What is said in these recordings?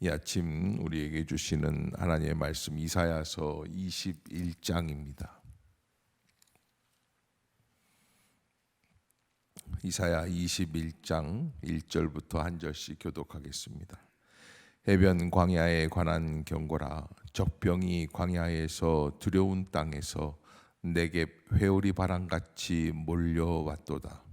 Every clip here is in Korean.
이 아침 우리에게 주시는 하나님의 말씀 이사야서 21장입니다. 이사야 21장 1절부터 한 절씩 교독하겠습니다. 해변 광야에 관한 경고라. 적병이 광야에서 두려운 땅에서 내게 회오리 바람같이 몰려왔도다.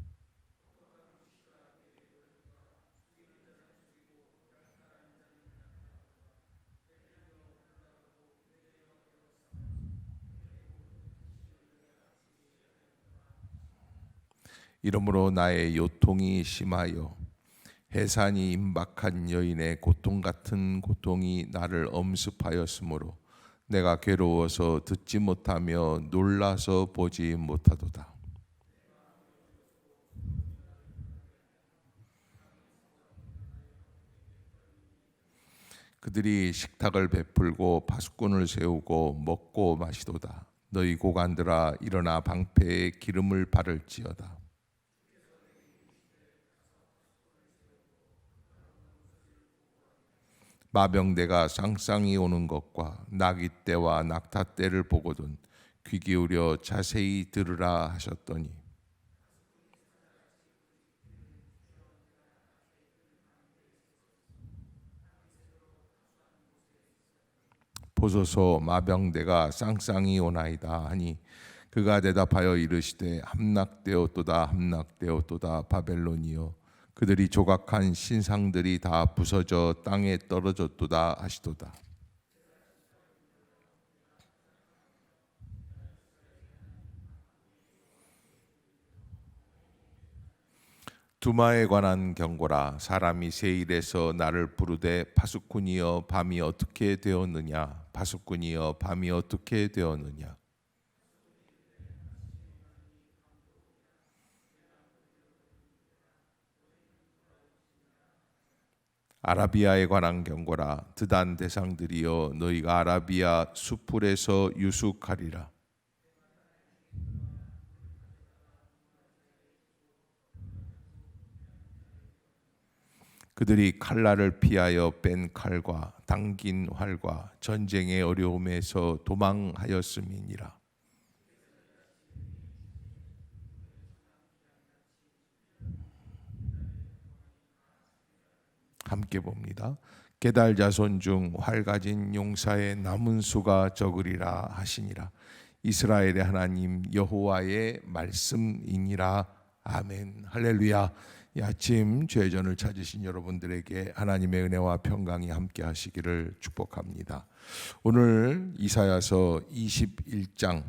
이러므로 나의 요통이 심하여 해산이 임박한 여인의 고통 같은 고통이 나를 엄습하였으므로 내가 괴로워서 듣지 못하며 놀라서 보지 못하도다. 그들이 식탁을 베풀고 파수꾼을 세우고 먹고 마시도다. 너희 고관들아 일어나 방패에 기름을 바를지어다. 마병대가 쌍쌍이 오는 것과 나귀 떼와 낙타 떼를 보거든 귀 기울여 자세히 들으라 하셨더니 보소서 마병대가 쌍쌍이 오나이다 하니 그가 대답하여 이르시되 함락되었도다 함락되었도다 바벨론이여 그들이 조각한 신상들이 다 부서져 땅에 떨어졌도다 하시도다. 두마에 관한 경고라. 사람이 세일에서 나를 부르되 파수꾼이여 밤이 어떻게 되었느냐 파수꾼이여 밤이 어떻게 되었느냐. 아라비아에 관한 경고라. 드단 대상들이여 너희가 아라비아 수풀에서 유숙하리라. 그들이 칼날을 피하여 뺀 칼과 당긴 활과 전쟁의 어려움에서 도망하였음이니라. 함께 봅니다. 게달 자손 중 활 가진 용사의 남은 수가 적으리라 하시니라. 이스라엘의 하나님 여호와의 말씀이니라. 아멘. 할렐루야. 이 아침 죄전을 찾으신 여러분들에게 하나님의 은혜와 평강이 함께 하시기를 축복합니다. 오늘 이사야서 21장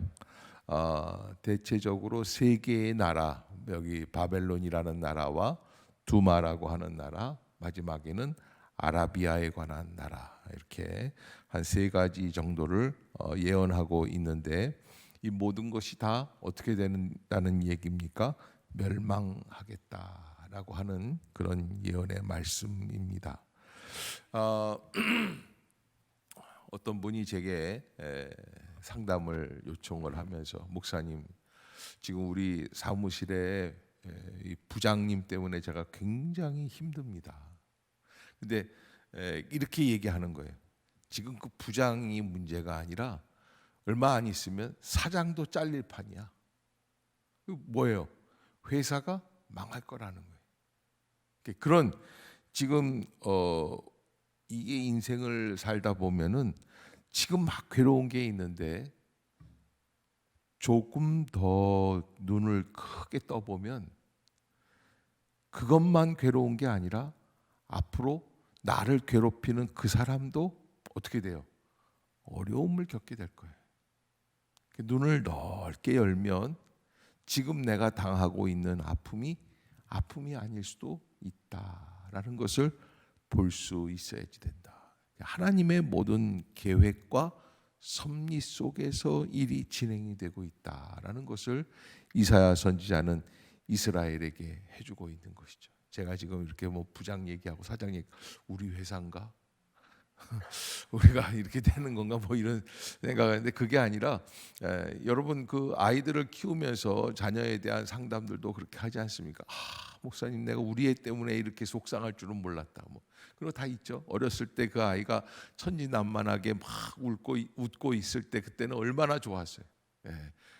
대체적으로 세 개의 나라, 여기 바벨론이라는 나라와 두마라고 하는 나라, 마지막에는 아라비아에 관한 나라, 이렇게 한 세 가지 정도를 예언하고 있는데 이 모든 것이 다 어떻게 된다는 얘기입니까? 멸망하겠다라고 하는 그런 예언의 말씀입니다. 어떤 분이 제게 상담을 요청을 하면서 목사님, 지금 우리 사무실에 이 부장님 때문에 제가 굉장히 힘듭니다. 근데 이렇게 얘기하는 거예요. 지금 그 부장이 문제가 아니라 얼마 안 있으면 사장도 잘릴 판이야. 뭐예요? 회사가 망할 거라는 거예요. 그런 지금 이게 인생을 살다 보면은 지금 막 괴로운 게 있는데 조금 더 눈을 크게 떠보면 그것만 괴로운 게 아니라 앞으로 나를 괴롭히는 그 사람도 어떻게 돼요? 어려움을 겪게 될 거예요. 눈을 넓게 열면 지금 내가 당하고 있는 아픔이 아닐 수도 있다라는 것을 볼 수 있어야지 된다. 하나님의 모든 계획과 섭리 속에서 일이 진행이 되고 있다라는 것을 이사야 선지자는 이스라엘에게 해주고 있는 것이죠. 제가 지금 이렇게 부장 얘기하고 사장 얘기, 우리 회사인가? 우리가 이렇게 되는 건가 뭐 이런 생각하는데 그게 아니라 여러분 그 아이들을 키우면서 자녀에 대한 상담들도 그렇게 하지 않습니까? 목사님 내가 우리 애 때문에 이렇게 속상할 줄은 몰랐다. 뭐 그런 거 다 있죠. 어렸을 때 그 아이가 천진난만하게 막 웃고 있을 때 그때는 얼마나 좋았어요.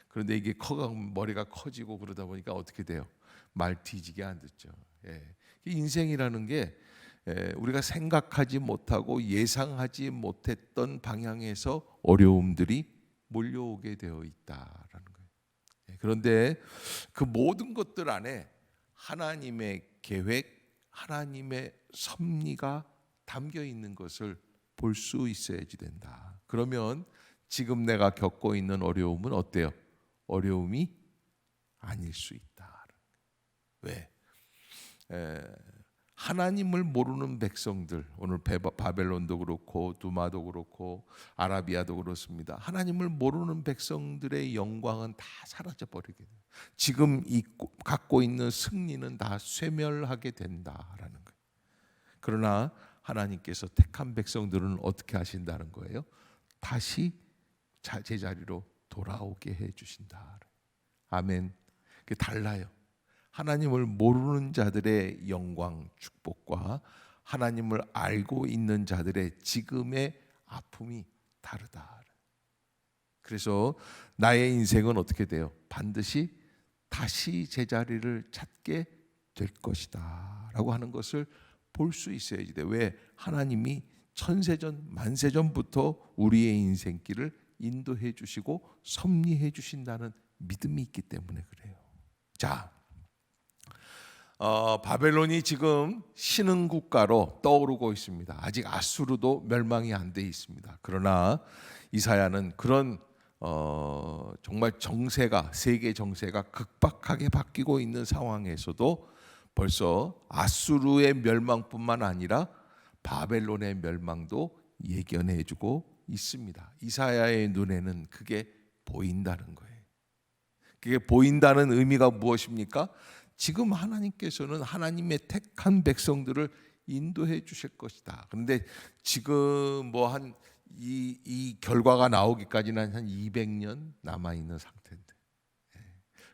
그런데 이게 커가면 머리가 커지고 그러다 보니까 어떻게 돼요? 말 뒤지게 안 듣죠. 인생이라는 게 우리가 생각하지 못하고 예상하지 못했던 방향에서 어려움들이 몰려오게 되어 있다라는 거예요. 그런데 그 모든 것들 안에 하나님의 계획, 하나님의 섭리가 담겨 있는 것을 볼 수 있어야지 된다. 그러면 지금 내가 겪고 있는 어려움은 어때요? 어려움이 아닐 수 있다. 왜? 하나님을 모르는 백성들, 오늘 바벨론도 그렇고 두마도 그렇고 아라비아도 그렇습니다. 하나님을 모르는 백성들의 영광은 다 사라져 버리게 돼요. 지금 갖고 있는 승리는 다 쇠멸하게 된다라는 거예요. 그러나 하나님께서 택한 백성들은 어떻게 하신다는 거예요? 다시 제자리로 돌아오게 해 주신다. 아멘. 그게 달라요. 하나님을 모르는 자들의 영광, 축복과 하나님을 알고 있는 자들의 지금의 아픔이 다르다. 그래서 나의 인생은 어떻게 돼요? 반드시 다시 제자리를 찾게 될 것이다 라고 하는 것을 볼 수 있어야지 돼. 왜? 하나님이 천세전 만세전부터 우리의 인생길을 인도해 주시고 섭리해 주신다는 믿음이 있기 때문에 그래요. 자, 바벨론이 지금 신흥 국가로 떠오르고 있습니다. 아직 아수르도 멸망이 안 돼 있습니다. 그러나 이사야는 그런 정말 정세가 세계 정세가 급박하게 바뀌고 있는 상황에서도 벌써 아수르의 멸망뿐만 아니라 바벨론의 멸망도 예견해주고 있습니다. 이사야의 눈에는 그게 보인다는 거예요. 그게 보인다는 의미가 무엇입니까? 지금 하나님께서는 하나님의 택한 백성들을 인도해 주실 것이다. 그런데 지금 뭐 이 결과가 나오기까지는 한 200년 남아 있는 상태인데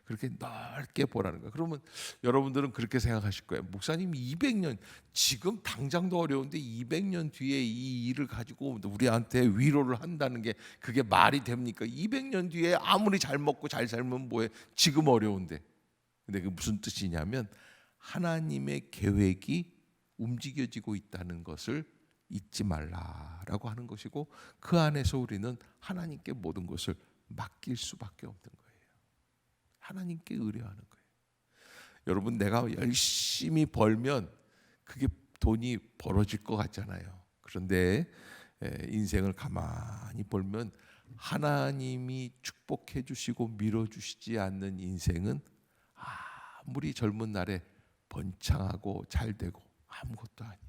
그렇게 넓게 보라는 거예요. 그러면 여러분들은 그렇게 생각하실 거예요. 목사님 200년 지금 당장도 어려운데 200년 뒤에 이 일을 가지고 우리한테 위로를 한다는 게 그게 말이 됩니까? 200년 뒤에 아무리 잘 먹고 잘 살면 뭐해? 지금 어려운데. 근데 그게 무슨 뜻이냐면 하나님의 계획이 움직여지고 있다는 것을 잊지 말라라고 하는 것이고 그 안에서 우리는 하나님께 모든 것을 맡길 수밖에 없는 거예요. 하나님께 의뢰하는 거예요. 여러분 내가 열심히 벌면 그게 돈이 벌어질 것 같잖아요. 그런데 인생을 가만히 보면 하나님이 축복해 주시고 밀어주시지 않는 인생은 아무리 젊은 날에 번창하고 잘되고 아무것도 아니에요.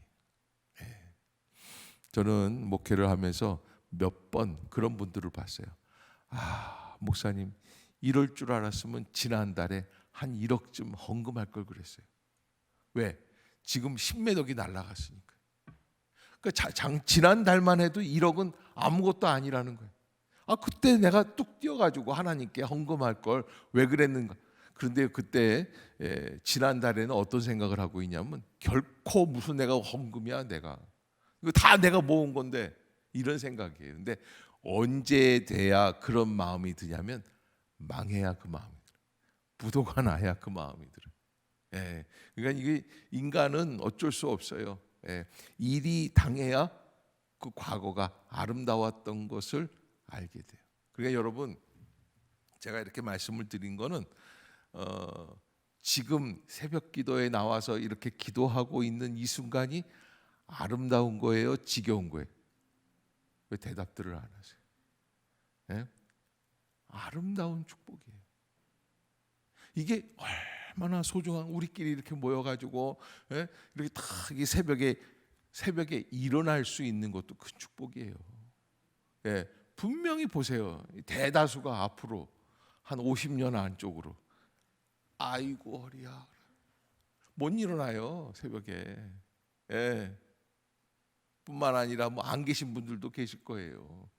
저는 목회를 하면서 몇 번 그런 분들을 봤어요. 목사님 이럴 줄 알았으면 지난달에 한 1억쯤 헌금할 걸 그랬어요. 왜? 지금 신매덕이 날아갔으니까. 그러니까 지난달만 해도 1억은 아무것도 아니라는 거예요. 그때 내가 뚝 뛰어가지고 하나님께 헌금할 걸 왜 그랬는가. 그런데 그때 지난달에는 어떤 생각을 하고 있냐면 결코 무슨 내가 헌금이야 내가. 이거 다 내가 모은 건데 이런 생각이에요. 근데 언제 돼야 그런 마음이 드냐면 망해야 그 마음이 들어요. 부도가 나야 그 마음이 들어요. 그러니까 이게 인간은 어쩔 수 없어요. 일이 당해야 그 과거가 아름다웠던 것을 알게 돼요. 그러니까 여러분 제가 이렇게 말씀을 드린 거는 지금 새벽 기도에 나와서 이렇게 기도하고 있는 이 순간이 아름다운 거예요? 지겨운 거예요? 왜 대답들을 안 하세요? 아름다운 축복이에요. 이게 얼마나 소중한 우리끼리 이렇게 모여가지고 이렇게 딱 새벽에 일어날 수 있는 것도 큰 축복이에요. 분명히 보세요. 대다수가 앞으로 한 50년 안쪽으로 아이고 허리야 못 일어나요 새벽에. 뿐만 아니라 뭐 안 계신 분들도 계실 거예요.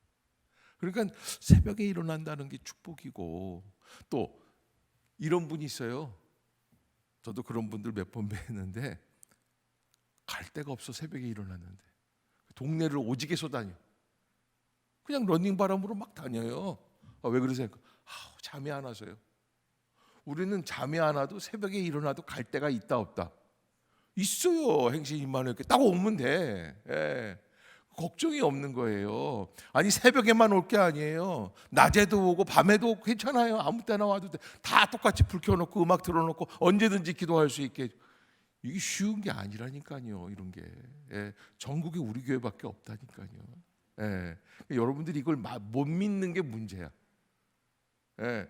그러니까 새벽에 일어난다는 게 축복이고, 또 이런 분이 있어요. 저도 그런 분들 몇 번 뵀는데 갈 데가 없어. 새벽에 일어났는데 동네를 오지게 쏘다녀. 그냥 러닝 바람으로 막 다녀요. 왜 그러세요? 잠이 안 와서요. 우리는 잠이 안 와도 새벽에 일어나도 갈 데가 있다 없다? 있어요. 행신이만 이렇게 딱 오면 돼. 예. 걱정이 없는 거예요. 아니 새벽에만 올 게 아니에요. 낮에도 오고 밤에도 오고 괜찮아요. 아무 때나 와도 돼. 다 똑같이 불 켜놓고 음악 틀어놓고 언제든지 기도할 수 있게. 이게 쉬운 게 아니라니까요. 이런 게. 예. 전국에 우리 교회밖에 없다니까요. 예. 여러분들이 이걸 못 믿는 게 문제야. 예.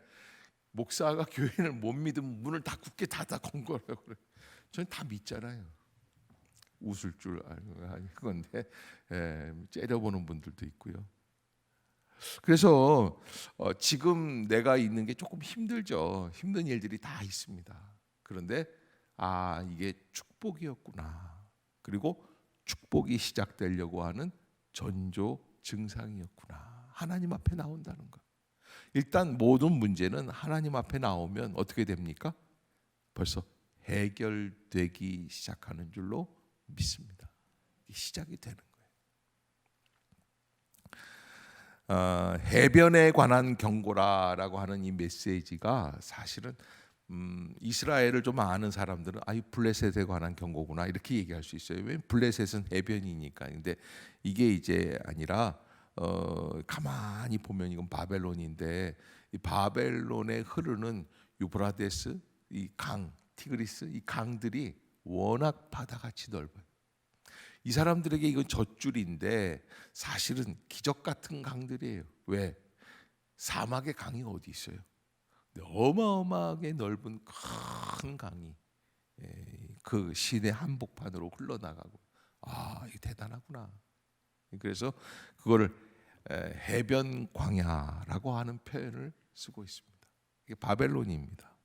목사가 교회를 못 믿으면 문을 다 굳게 닫아 건 거라고 그래. 저는 다 믿잖아요. 웃을 줄 알고 하는 건데, 째려보는 분들도 있고요. 그래서 지금 내가 있는 게 조금 힘들죠. 힘든 일들이 다 있습니다. 그런데 이게 축복이었구나. 그리고 축복이 시작되려고 하는 전조 증상이었구나. 하나님 앞에 나온다는 것. 일단 모든 문제는 하나님 앞에 나오면 어떻게 됩니까? 벌써 해결되기 시작하는 줄로 믿습니다. 시작이 되는 거예요. 해변에 관한 경고라라고 하는 이 메시지가 사실은 이스라엘을 좀 아는 사람들은 이 블레셋에 관한 경고구나 이렇게 얘기할 수 있어요. 왜냐면 블레셋은 해변이니까. 근데 이게 이제 아니라 가만히 보면 이건 바벨론인데, 이 바벨론에 흐르는 유브라데스, 이 강, 티그리스, 이 강들이 워낙 바다같이 넓어요. 이 사람들에게 이건 젖줄인데 사실은 기적 같은 강들이에요. 왜? 사막의 강이 어디 있어요? 어마어마하게 넓은 큰 강이 그 시내 한복판으로 흘러나가고, 이게 대단하구나. 그래서 그거를 해변 광야라고 하는 표현을 쓰고 있습니다. 이게 바벨론입니다.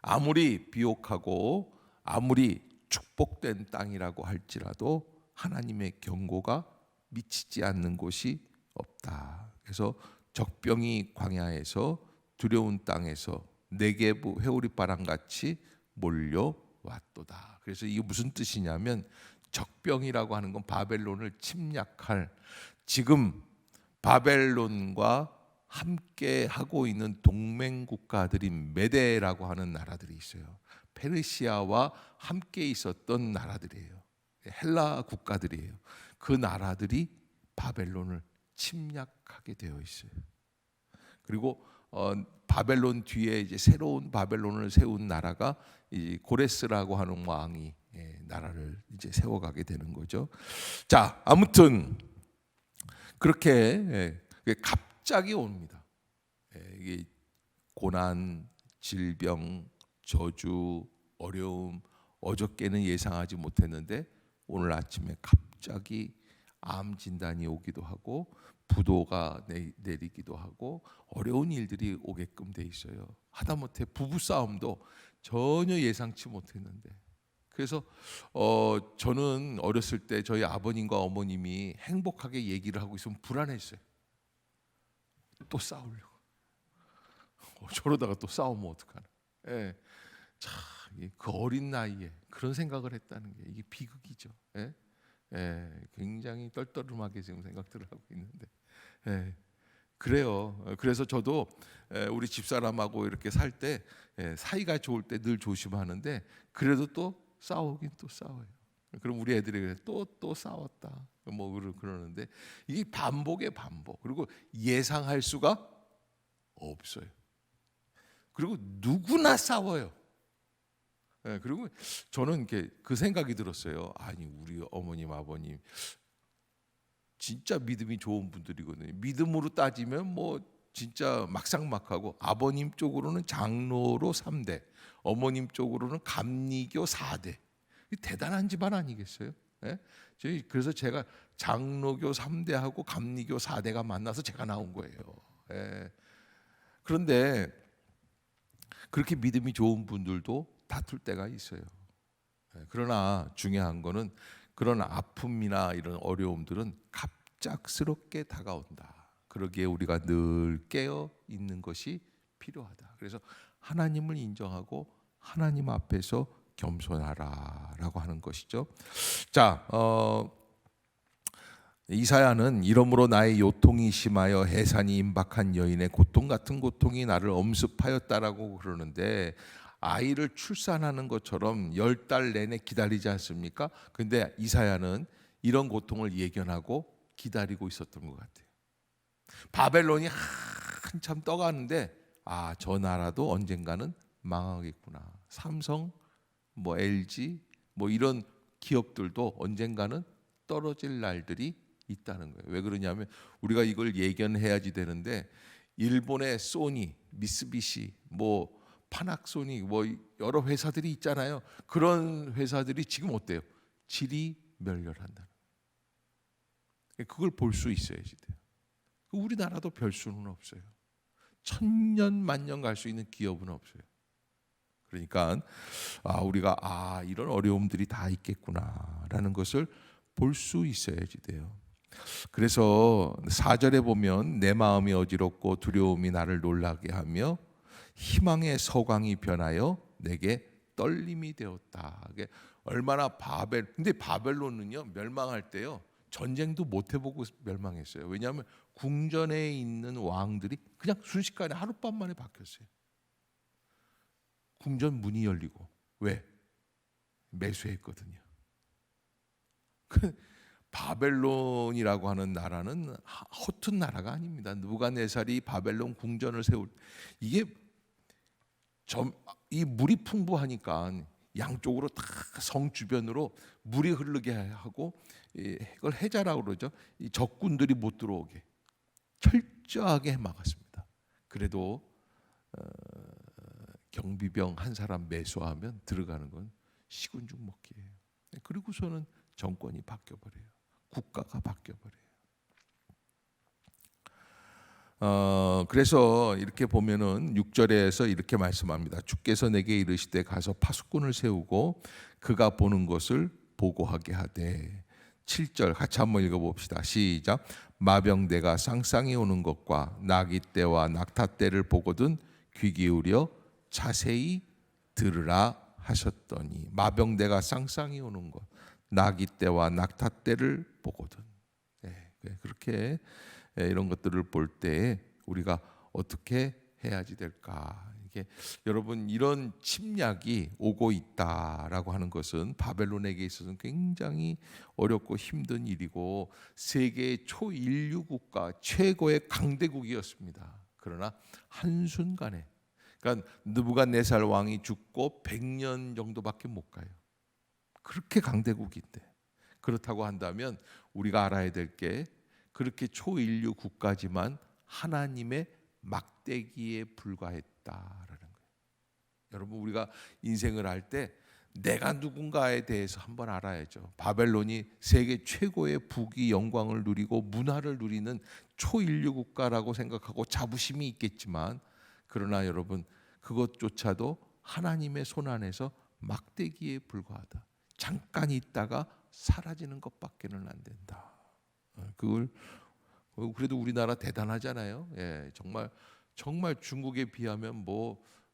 아무리 비옥하고 아무리 축복된 땅이라고 할지라도 하나님의 경고가 미치지 않는 곳이 없다. 그래서 적병이 광야에서 두려운 땅에서 네게부 회오리바람 같이 몰려왔도다. 그래서 이게 무슨 뜻이냐면, 적병이라고 하는 건 바벨론을 침략할, 지금 바벨론과 함께 하고 있는 동맹 국가들인 메데라고 하는 나라들이 있어요. 페르시아와 함께 있었던 나라들이에요. 헬라 국가들이에요. 그 나라들이 바벨론을 침략하게 되어 있어요. 그리고 바벨론 뒤에 이제 새로운 바벨론을 세운 나라가 이 고레스라고 하는 왕이 나라를 이제 세워가게 되는 거죠. 자, 아무튼 그렇게 갑자기 옵니다. 이게 고난, 질병, 저주, 어려움, 어저께는 예상하지 못했는데 오늘 아침에 갑자기 암 진단이 오기도 하고 부도가 내리기도 하고 어려운 일들이 오게끔 돼 있어요. 하다못해 부부 싸움도 전혀 예상치 못했는데. 그래서 저는 어렸을 때 저희 아버님과 어머님이 행복하게 얘기를 하고 있으면 불안했어요. 또 싸우려고. 저러다가 또 싸우면 어떡하나. 참, 그 어린 나이에 그런 생각을 했다는 게 이게 비극이죠. 굉장히 떨떠름하게 지금 생각들을 하고 있는데, 그래요. 그래서 저도 우리 집사람하고 이렇게 살 때 사이가 좋을 때 늘 조심하는데, 그래도 또 싸우긴 또 싸워요. 그럼 우리 애들이 그래, 또 싸웠다 뭐 그러는데, 이게 반복의 반복. 그리고 예상할 수가 없어요. 그리고 누구나 싸워요. 그리고 저는 그 생각이 들었어요. 아니, 우리 어머님 아버님 진짜 믿음이 좋은 분들이거든요. 믿음으로 따지면 뭐 진짜 막상막하고, 아버님 쪽으로는 장로로 3대, 어머님 쪽으로는 감리교 4대. 대단한 집안 아니겠어요? 그래서 제가 장로교 3대하고 감리교 4대가 만나서 제가 나온 거예요. 그런데 그렇게 믿음이 좋은 분들도 다툴 때가 있어요. 그러나 중요한 거는 그런 아픔이나 이런 어려움들은 갑작스럽게 다가온다. 그러기에 우리가 늘 깨어 있는 것이 필요하다. 그래서 하나님을 인정하고 하나님 앞에서 겸손하라라고 하는 것이죠. 자, 이사야는 이러므로 나의 요통이 심하여 해산이 임박한 여인의 고통 같은 고통이 나를 엄습하였다라고 그러는데, 아이를 출산하는 것처럼 10달 내내 기다리지 않습니까? 근데 이사야는 이런 고통을 예견하고 기다리고 있었던 것 같아요. 바벨론이 한참 떠가는데 저 나라도 언젠가는 망하겠구나. 삼성, LG 이런 기업들도 언젠가는 떨어질 날들이 있다는 거예요. 왜 그러냐면 우리가 이걸 예견해야지 되는데, 일본의 소니, 미쓰비시, 파나소닉 여러 회사들이 있잖아요. 그런 회사들이 지금 어때요? 질이 멸렬한다. 그걸 볼 수 있어야지 돼요. 우리나라도 별 수는 없어요. 천년 만년 갈 수 있는 기업은 없어요. 그러니까 우리가 이런 어려움들이 다 있겠구나라는 것을 볼 수 있어야지 돼요. 그래서 4절에 보면 내 마음이 어지럽고 두려움이 나를 놀라게 하며 희망의 서광이 변하여 내게 떨림이 되었다. 이게 얼마나 근데 바벨론은요, 멸망할 때요 전쟁도 못 해보고 멸망했어요. 왜냐하면 궁전에 있는 왕들이 그냥 순식간에 하룻밤 만에 바뀌었어요. 궁전 문이 열리고. 왜? 매수했거든요. 바벨론이라고 하는 나라는 허튼 나라가 아닙니다. 느부갓네살이 바벨론 궁전을 이게 이 물이 풍부하니까 양쪽으로 다 성 주변으로 물이 흐르게 하고, 이걸 해자라고 그러죠. 이 적군들이 못 들어오게 철저하게 막았습니다. 그래도 경비병 한 사람 매수하면 들어가는 건 시군죽 먹기예요. 그리고서는 정권이 바뀌어버려요. 국가가 바뀌어버려요. 그래서 이렇게 보면은 6절에서 이렇게 말씀합니다. 주께서 내게 이르시되 가서 파수꾼을 세우고 그가 보는 것을 보고하게 하되. 7절 같이 한번 읽어봅시다. 시작. 마병대가 쌍쌍이 오는 것과 나귀 떼와 낙타 떼를 보거든 귀 기울여 자세히 들으라 하셨더니. 마병대가 쌍쌍이 오는 것, 나귀 떼와 낙타 떼를 보거든. 그렇게 이런 것들을 볼 때 우리가 어떻게 해야지 될까? 이게 여러분, 이런 침략이 오고 있다라고 하는 것은 바벨론에게 있어서는 굉장히 어렵고 힘든 일이고, 세계의 초인류 국가 최고의 강대국이었습니다. 그러나 한순간에, 그러니까 느부갓네살 왕이 죽고 100년 정도밖에 못 가요. 그렇게 강대국인데, 그렇다고 한다면 우리가 알아야 될 게, 그렇게 초인류 국가지만 하나님의 막대기에 불과했다라는 거예요. 여러분, 우리가 인생을 할 때 내가 누군가에 대해서 한번 알아야죠. 바벨론이 세계 최고의 부귀 영광을 누리고 문화를 누리는 초인류 국가라고 생각하고 자부심이 있겠지만, 그러나 여러분, 그것조차도 하나님의 손 안에서 막대기에 불과하다. 잠깐 있다가 사라지는 것밖에는 안 된다. 그걸 그래도 우리나라 대단하잖아요. 정말 중국에 비하면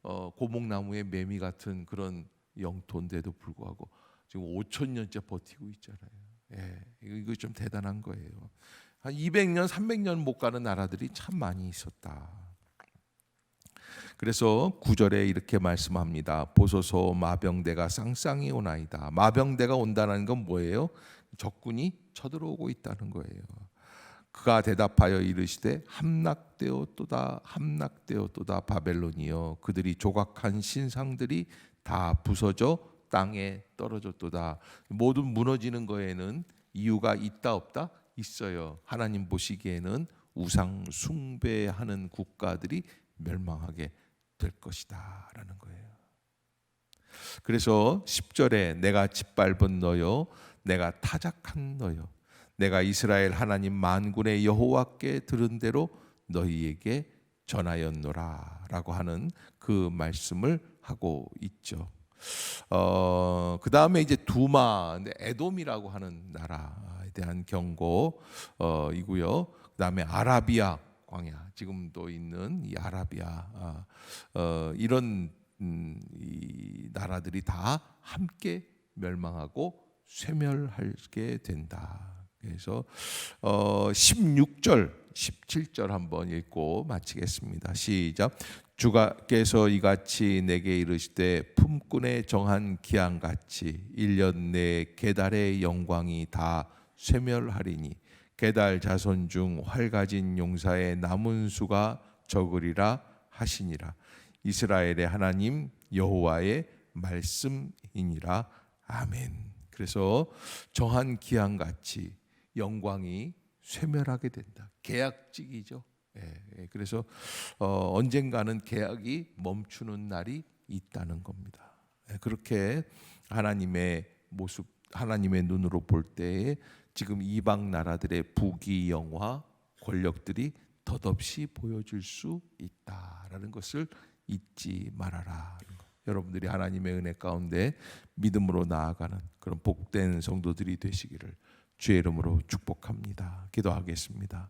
고목나무의 매미 같은 그런 영토인데도 불구하고 지금 5,000년째 버티고 있잖아요. 이거 좀 대단한 거예요. 한 200년, 300년 못 가는 나라들이 참 많이 있었다. 그래서 9절에 이렇게 말씀합니다. 보소서 마병대가 쌍쌍이 오나이다. 마병대가 온다는 건 뭐예요? 적군이 쳐들어오고 있다는 거예요. 그가 대답하여 이르시되 함락되었도다 함락되었도다 바벨론이여, 그들이 조각한 신상들이 다 부서져 땅에 떨어졌도다. 모든 무너지는 거에는 이유가 있다 없다? 있어요. 하나님 보시기에는 우상 숭배하는 국가들이 멸망하게 될 것이다 라는 거예요. 그래서 10절에 내가 짓밟은 너여, 내가 타작한 너여, 내가 이스라엘 하나님 만군의 여호와께 들은 대로 너희에게 전하였노라 라고 하는 그 말씀을 하고 있죠. 그 다음에 이제 두마, 에돔이라고 하는 나라에 대한 경고 이고요. 그 다음에 아라비아 광야, 지금도 있는 이 아라비아, 이런 이 나라들이 다 함께 멸망하고 쇠멸하게 된다. 그래서 16절, 17절 한번 읽고 마치겠습니다. 시작. 주께서 이같이 내게 이르시되 품꾼에 정한 기한같이 1년 내에 게달의 영광이 다 쇠멸하리니 게달 자손 중 활 가진 용사의 남은 수가 적으리라 하시니라. 이스라엘의 하나님 여호와의 말씀이니라. 아멘. 그래서 정한 기한같이 영광이 쇠멸하게 된다. 계약직이죠. 그래서 언젠가는 계약이 멈추는 날이 있다는 겁니다. 그렇게 하나님의 모습, 하나님의 눈으로 볼 때에 지금 이방 나라들의 부귀영화, 권력들이 덧없이 보여줄 수 있다라는 것을 잊지 말아라. 여러분들이 하나님의 은혜 가운데 믿음으로 나아가는 그런 복된 성도들이 되시기를 주의 이름으로 축복합니다. 기도하겠습니다.